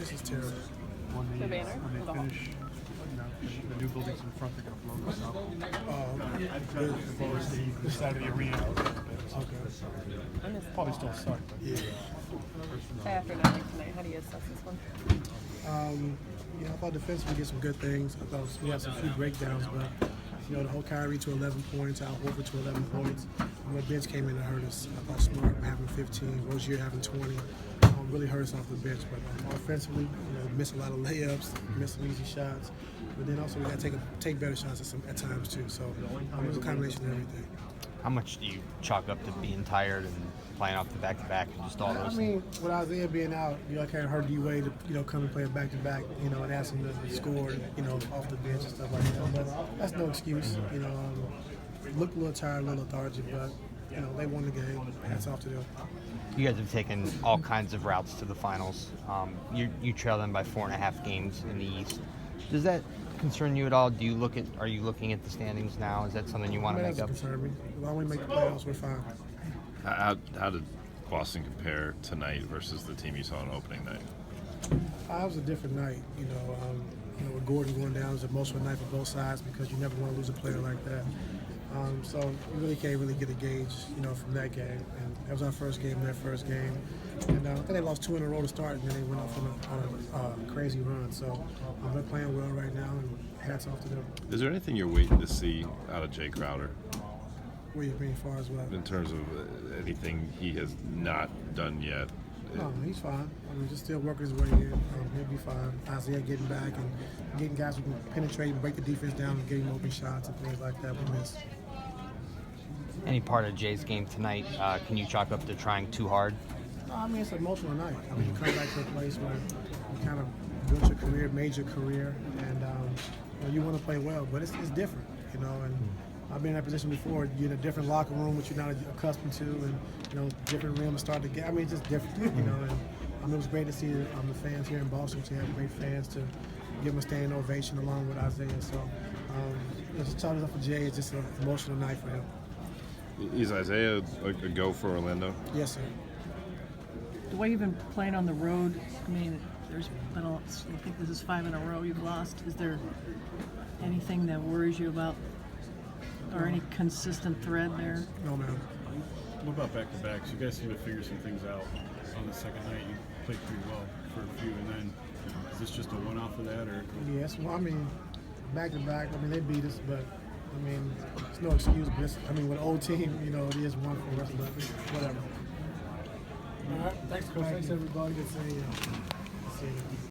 This is terrible. The banner? When they finish, the new buildings in front, they're going to blow this up. The side of the arena. Okay. Probably still suck, but Yeah. After night tonight, how do you assess this one? I thought defensively we get some good things. I thought we had some few breakdowns, but the whole Kyrie to 11 points, Al Horford to 11 points. And the bench came in to hurt us. I thought Smart having 15, Rozier having 20, really hurt us off the bench. But offensively, missed a lot of layups, missed some easy shots. But then also we got to take better shots at times too. So it was a combination of everything. How much do you chalk up to being tired and playing off the back-to-back and just all those things? With Isaiah being out, I can't hurt D-Wade to come and play a back-to-back, and ask him to score, off the bench and stuff like that. But that's no excuse. Looked a little tired, a little lethargic, but they won the game. Hats off to them. You guys have taken all kinds of routes to the finals. You trail them by 4.5 games in the East. Does that concern you at all? Are you looking at the standings now? Is that something you want to make up? That doesn't concern me. As long as we make the playoffs, we're fine. How did Boston compare tonight versus the team you saw on opening night? It was a different night. With Gordon going down, it was an emotional night for both sides because you never want to lose a player like that. So you really can't get a gauge, from that game. And that was our first game, their first game. And I think they lost 2 in a row to start, and then they went off on a crazy run. So they're playing well right now, and hats off to them. Is there anything you're waiting to see out of Jay Crowder? What do you mean as far as what? In terms of anything he has not done yet? No, he's fine. Just still working his way in. He'll be fine. Isaiah getting back and getting guys who can penetrate and break the defense down and getting open shots and things like that we missed. Any part of Jay's game tonight, can you chalk up to trying too hard? No, it's an emotional night. You come back to a place where you kind of built your career, made your career, and you want to play well, but it's different, and I've been in that position before. You're in a different locker room, which you're not accustomed to, and different rims start to get. It's just different, and it was great to see the fans here in Boston. To have great fans to give them a standing ovation along with Isaiah. So, just chalk it up for Jay. It's just an emotional night for him. Is Isaiah a go for Orlando? Yes, sir. The way you've been playing on the road, there's been I think this is 5 in a row you've lost. Is there anything that worries you about, or any consistent thread there? No, man. what about back-to-backs? You guys seem to figure some things out on the second night. You played pretty well for a few, and then is this just a one-off of that, or? Yes, back-to-back, they beat us, but it's no excuse. But with an old team, it is one for us, but whatever. All right, thanks, Coach. Thanks, everybody. Good seeing you.